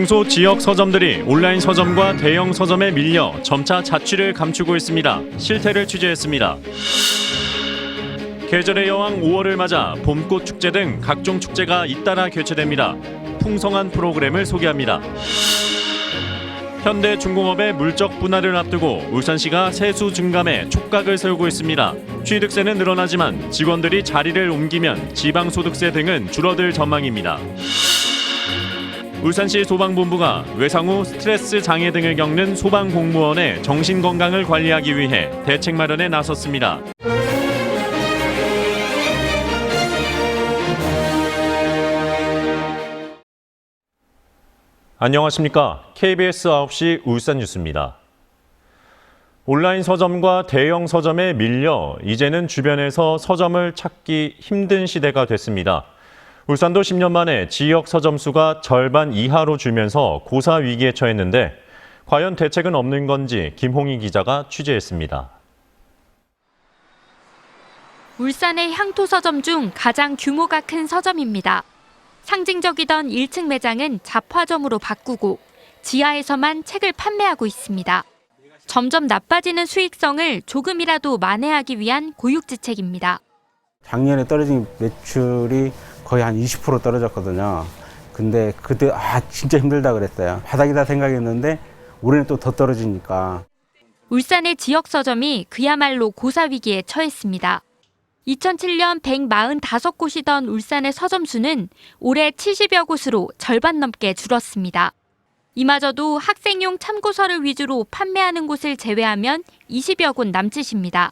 중소 지역 서점들이 온라인 서점과 대형 서점에 밀려 점차 자취를 감추고 있습니다. 실태를 취재했습니다. 계절의 여왕 5월을 맞아 봄꽃 축제 등 각종 축제가 잇따라 개최됩니다. 풍성한 프로그램을 소개합니다. 현대중공업의 물적 분할을 앞두고 울산시가 세수 증감에 촉각을 세우고 있습니다. 취득세는 늘어나지만 직원들이 자리를 옮기면 지방소득세 등은 줄어들 전망입니다. 울산시 소방본부가 외상 후 스트레스 장애 등을 겪는 소방공무원의 정신건강을 관리하기 위해 대책 마련에 나섰습니다. 안녕하십니까. KBS 9시 울산 뉴스입니다. 온라인 서점과 대형 서점에 밀려 이제는 주변에서 서점을 찾기 힘든 시대가 됐습니다. 울산도 10년 만에 지역 서점 수가 절반 이하로 줄면서 고사 위기에 처했는데 과연 대책은 없는 건지 김홍희 기자가 취재했습니다. 울산의 향토 서점 중 가장 규모가 큰 서점입니다. 상징적이던 1층 매장은 잡화점으로 바꾸고 지하에서만 책을 판매하고 있습니다. 점점 나빠지는 수익성을 조금이라도 만회하기 위한 고육지책입니다. 작년에 떨어진 매출이 거의 한 20% 떨어졌거든요. 근데 그때 진짜 힘들다 그랬어요. 바닥이다 생각했는데 올해는 또 더 떨어지니까. 울산의 지역 서점이 그야말로 고사 위기에 처했습니다. 2007년 145곳이던 울산의 서점 수는 올해 70여 곳으로 절반 넘게 줄었습니다. 이마저도 학생용 참고서를 위주로 판매하는 곳을 제외하면 20여 곳 남짓입니다.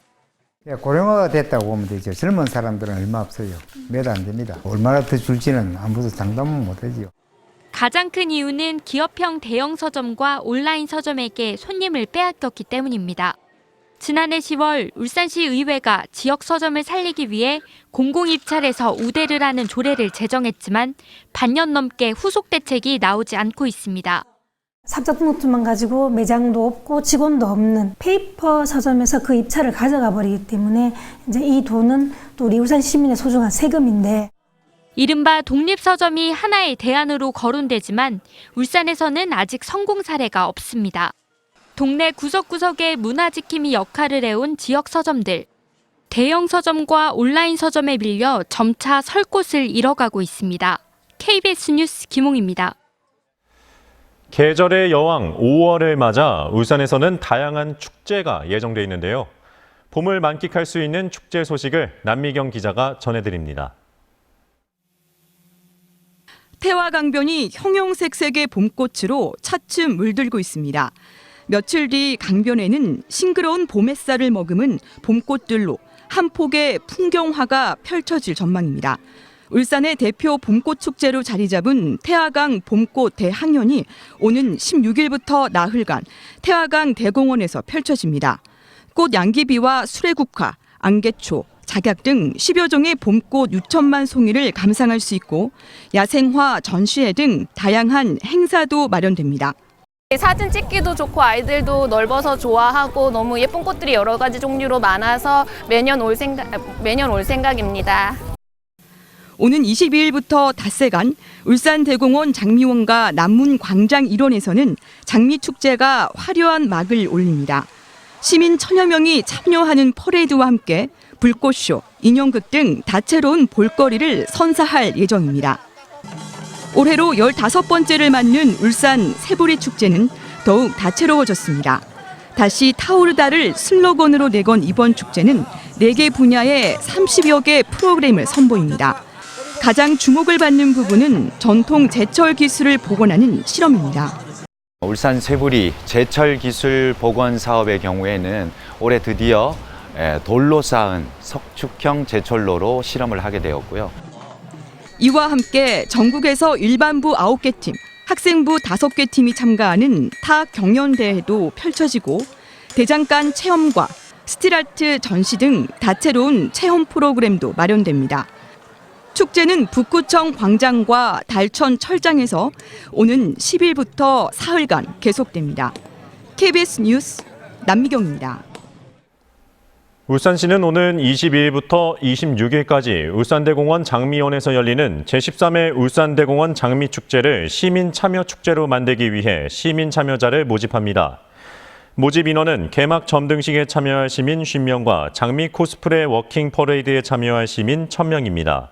고령화가 됐다고 보면 되죠. 젊은 사람들은 얼마 없어요. 몇 안 됩니다. 얼마나 더 줄지는 아무도 장담은 못하지요. 가장 큰 이유는 기업형 대형 서점과 온라인 서점에게 손님을 빼앗겼기 때문입니다. 지난해 10월 울산시 의회가 지역 서점을 살리기 위해 공공입찰에서 우대를 하는 조례를 제정했지만 반년 넘게 후속 대책이 나오지 않고 있습니다. 삽자 등록증만 가지고 매장도 없고 직원도 없는 페이퍼 서점에서 그 입찰을 가져가 버리기 때문에 이제 이 돈은 또 우리 울산 시민의 소중한 세금인데. 이른바 독립서점이 하나의 대안으로 거론되지만 울산에서는 아직 성공 사례가 없습니다. 동네 구석구석에 문화지킴이 역할을 해온 지역 서점들. 대형 서점과 온라인 서점에 밀려 점차 설 곳을 잃어가고 있습니다. KBS 뉴스 김홍입니다. 계절의 여왕 5월을 맞아 울산에서는 다양한 축제가 예정돼 있는데요. 봄을 만끽할 수 있는 축제 소식을 남미경 기자가 전해드립니다. 태화강변이 형형색색의 봄꽃으로 차츰 물들고 있습니다. 며칠 뒤 강변에는 싱그러운 봄 햇살을 머금은 봄꽃들로 한 폭의 풍경화가 펼쳐질 전망입니다. 울산의 대표 봄꽃 축제로 자리 잡은 태화강 봄꽃 대항연이 오는 16일부터 나흘간 태화강 대공원에서 펼쳐집니다. 꽃 양귀비와 수레국화, 안개초, 작약 등 10여 종의 봄꽃 6천만 송이를 감상할 수 있고 야생화, 전시회 등 다양한 행사도 마련됩니다. 사진 찍기도 좋고 아이들도 넓어서 좋아하고 너무 예쁜 꽃들이 여러 가지 종류로 많아서 매년 올 생각입니다. 오는 22일부터 닷새간 울산대공원 장미원과 남문광장 일원에서는 장미축제가 화려한 막을 올립니다. 시민 천여 명이 참여하는 퍼레이드와 함께 불꽃쇼, 인형극 등 다채로운 볼거리를 선사할 예정입니다. 올해로 15번째를 맞는 울산 새부리 축제는 더욱 다채로워졌습니다. 다시 타오르다를 슬로건으로 내건 이번 축제는 4개 분야의 30여 개 프로그램을 선보입니다. 가장 주목을 받는 부분은 전통 제철 기술을 복원하는 실험입니다. 울산 새부리 제철 기술 복원 사업의 경우에는 올해 드디어 돌로 쌓은 석축형 제철로로 실험을 하게 되었고요. 이와 함께 전국에서 일반부 9개 팀, 학생부 5개 팀이 참가하는 타 경연대회도 펼쳐지고 대장간 체험과 스틸아트 전시 등 다채로운 체험 프로그램도 마련됩니다. 축제는 북구청 광장과 달천 철장에서 오는 10일부터 사흘간 계속됩니다. KBS 뉴스 남미경입니다. 울산시는 오는 22일부터 26일까지 울산대공원 장미원에서 열리는 제13회 울산대공원 장미축제를 시민참여축제로 만들기 위해 시민참여자를 모집합니다. 모집 인원은 개막 점등식에 참여할 시민 50명과 장미 코스프레 워킹 퍼레이드에 참여할 시민 1000명입니다.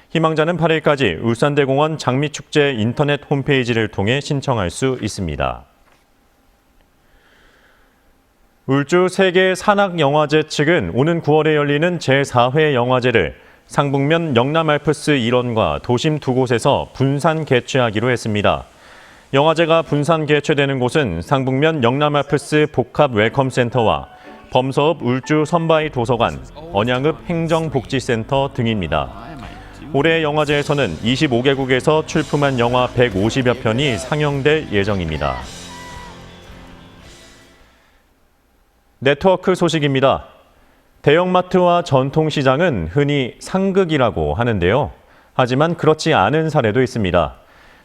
희망자는 8일까지 울산대공원 장미축제 인터넷 홈페이지를 통해 신청할 수 있습니다. 울주 세계 산악영화제 측은 오는 9월에 열리는 제4회 영화제를 상북면 영남알프스 일원과 도심 두 곳에서 분산 개최하기로 했습니다. 영화제가 분산 개최되는 곳은 상북면 영남알프스 복합 웰컴센터와 범서읍 울주 선바이 도서관, 언양읍 행정복지센터 등입니다. 올해 영화제에서는 25개국에서 출품한 영화 150여 편이 상영될 예정입니다. 네트워크 소식입니다. 대형마트와 전통시장은 흔히 상극이라고 하는데요. 하지만 그렇지 않은 사례도 있습니다.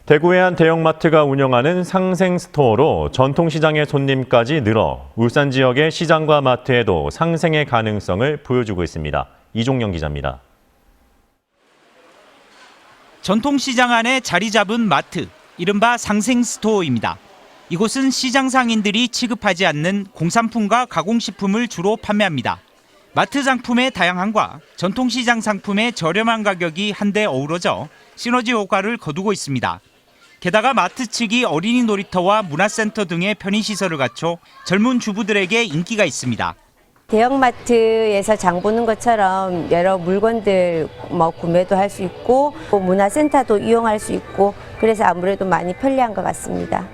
대구의 한 대형마트가 운영하는 상생스토어로 전통시장의 손님까지 늘어 울산 지역의 시장과 마트에도 상생의 가능성을 보여주고 있습니다. 이종영 기자입니다. 전통시장 안에 자리 잡은 마트, 이른바 상생스토어입니다. 이곳은 시장 상인들이 취급하지 않는 공산품과 가공식품을 주로 판매합니다. 마트 상품의 다양함과 전통시장 상품의 저렴한 가격이 한데 어우러져 시너지 효과를 거두고 있습니다. 게다가 마트 측이 어린이 놀이터와 문화센터 등의 편의시설을 갖춰 젊은 주부들에게 인기가 있습니다. 대형마트에서 장 보는 것처럼 여러 물건들 구매도 할 수 있고 문화센터도 이용할 수 있고 그래서 아무래도 많이 편리한 것 같습니다.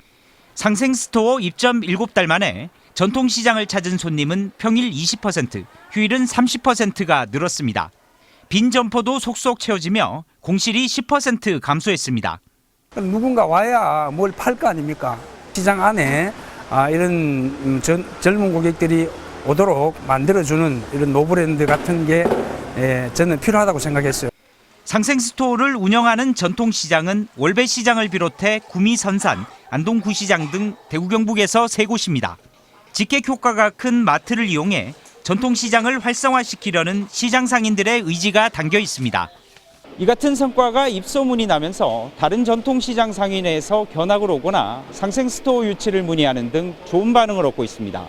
상생스토어 입점 7달 만에 전통시장을 찾은 손님은 평일 20%, 휴일은 30%가 늘었습니다. 빈 점포도 속속 채워지며 공실이 10% 감소했습니다. 누군가 와야 뭘 팔 거 아닙니까? 시장 안에 이런 젊은 고객들이 오도록 만들어주는 이런 노브랜드 같은 게 저는 필요하다고 생각했어요. 상생스토어를 운영하는 전통시장은 월배시장을 비롯해 구미 선산, 안동 구시장 등 대구 경북에서 3곳입니다. 직객 효과가 큰 마트를 이용해 전통시장을 활성화시키려는 시장 상인들의 의지가 담겨 있습니다. 이 같은 성과가 입소문이 나면서 다른 전통시장 상인회에서 견학을 오거나 상생스토어 유치를 문의하는 등 좋은 반응을 얻고 있습니다.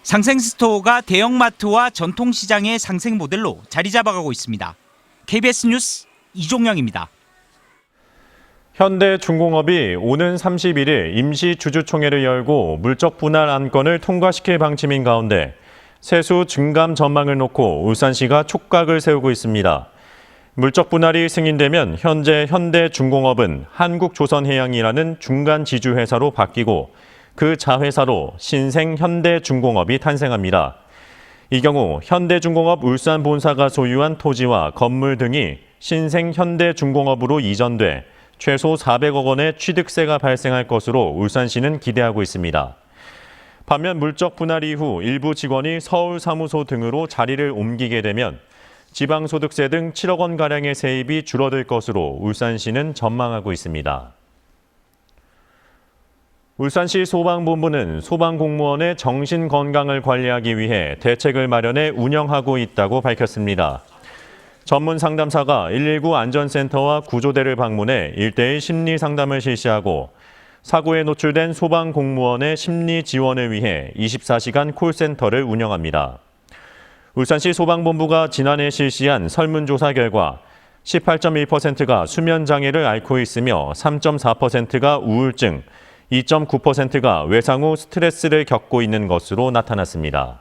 상생스토어가 대형마트와 전통시장의 상생 모델로 자리 잡아가고 있습니다. KBS 뉴스 이종영입니다. 현대중공업이 오는 31일 임시주주총회를 열고 물적 분할 안건을 통과시킬 방침인 가운데 세수 증감 전망을 놓고 울산시가 촉각을 세우고 있습니다. 물적 분할이 승인되면 현재 현대중공업은 한국조선해양이라는 중간 지주회사로 바뀌고 그 자회사로 신생 현대중공업이 탄생합니다. 이 경우 현대중공업 울산 본사가 소유한 토지와 건물 등이 신생 현대중공업으로 이전돼 최소 400억 원의 취득세가 발생할 것으로 울산시는 기대하고 있습니다. 반면 물적 분할 이후 일부 직원이 서울 사무소 등으로 자리를 옮기게 되면 지방소득세 등 7억 원가량의 세입이 줄어들 것으로 울산시는 전망하고 있습니다. 울산시 소방본부는 소방공무원의 정신건강을 관리하기 위해 대책을 마련해 운영하고 있다고 밝혔습니다. 전문 상담사가 119 안전센터와 구조대를 방문해 1:1 심리 상담을 실시하고 사고에 노출된 소방공무원의 심리 지원을 위해 24시간 콜센터를 운영합니다. 울산시 소방본부가 지난해 실시한 설문조사 결과 18.1%가 수면장애를 앓고 있으며 3.4%가 우울증, 2.9%가 외상 후 스트레스를 겪고 있는 것으로 나타났습니다.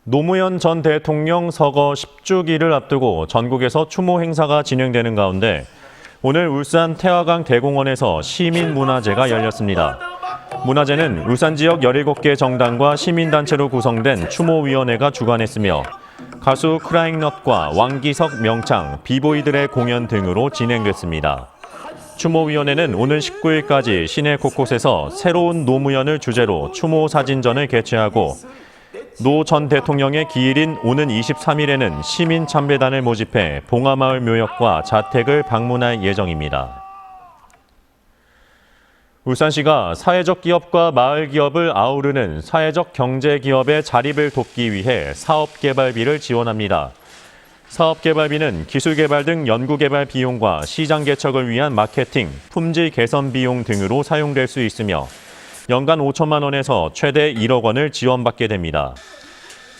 노무현 전 대통령 서거 10주기를 앞두고 전국에서 추모 행사가 진행되는 가운데 오늘 울산 태화강 대공원에서 시민문화제가 열렸습니다. 문화제는 울산 지역 17개 정당과 시민단체로 구성된 추모위원회가 주관했으며 가수 크라잉넛과 왕기석, 명창, 비보이들의 공연 등으로 진행됐습니다. 추모위원회는 오늘 19일까지 시내 곳곳에서 새로운 노무현을 주제로 추모 사진전을 개최하고 노 전 대통령의 기일인 오는 23일에는 시민참배단을 모집해 봉하마을 묘역과 자택을 방문할 예정입니다. 울산시가 사회적 기업과 마을 기업을 아우르는 사회적 경제 기업의 자립을 돕기 위해 사업개발비를 지원합니다. 사업개발비는 기술개발 등 연구개발 비용과 시장 개척을 위한 마케팅, 품질 개선 비용 등으로 사용될 수 있으며 연간 5천만 원에서 최대 1억 원을 지원받게 됩니다.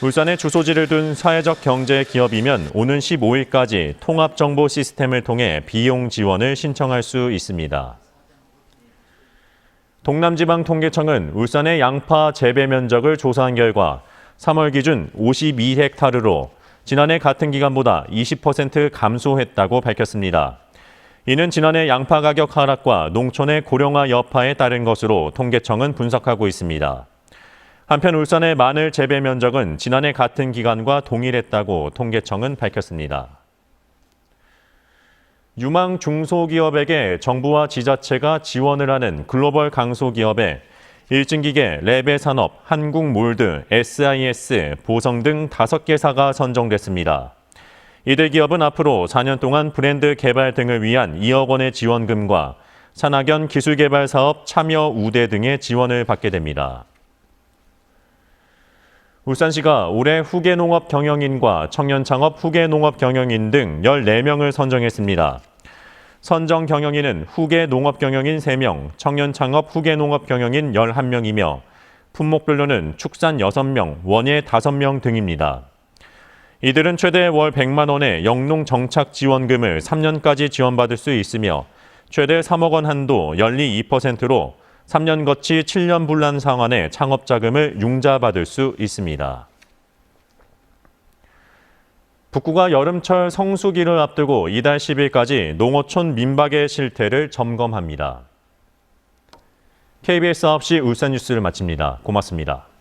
울산에 주소지를 둔 사회적 경제 기업이면 오는 15일까지 통합정보 시스템을 통해 비용 지원을 신청할 수 있습니다. 동남지방통계청은 울산의 양파 재배 면적을 조사한 결과 3월 기준 52헥타르로 지난해 같은 기간보다 20% 감소했다고 밝혔습니다. 이는 지난해 양파 가격 하락과 농촌의 고령화 여파에 따른 것으로 통계청은 분석하고 있습니다. 한편 울산의 마늘 재배 면적은 지난해 같은 기간과 동일했다고 통계청은 밝혔습니다. 유망 중소기업에게 정부와 지자체가 지원을 하는 글로벌 강소기업에 일진기계, 레베산업, 한국몰드, SIS, 보성 등 5개사가 선정됐습니다. 이들 기업은 앞으로 4년 동안 브랜드 개발 등을 위한 2억 원의 지원금과 산학연 기술개발 사업 참여 우대 등의 지원을 받게 됩니다. 울산시가 올해 후계농업 경영인과 청년창업 후계농업 경영인 등 14명을 선정했습니다. 선정 경영인은 후계농업 경영인 3명, 청년창업 후계농업 경영인 11명이며 품목별로는 축산 6명, 원예 5명 등입니다. 이들은 최대 월 100만 원의 영농 정착 지원금을 3년까지 지원받을 수 있으며 최대 3억 원 한도 연리 2%로 3년 거치 7년 분란 상환의 창업자금을 융자받을 수 있습니다. 북구가 여름철 성수기를 앞두고 이달 10일까지 농어촌 민박의 실태를 점검합니다. KBS 9시 울산 뉴스를 마칩니다. 고맙습니다.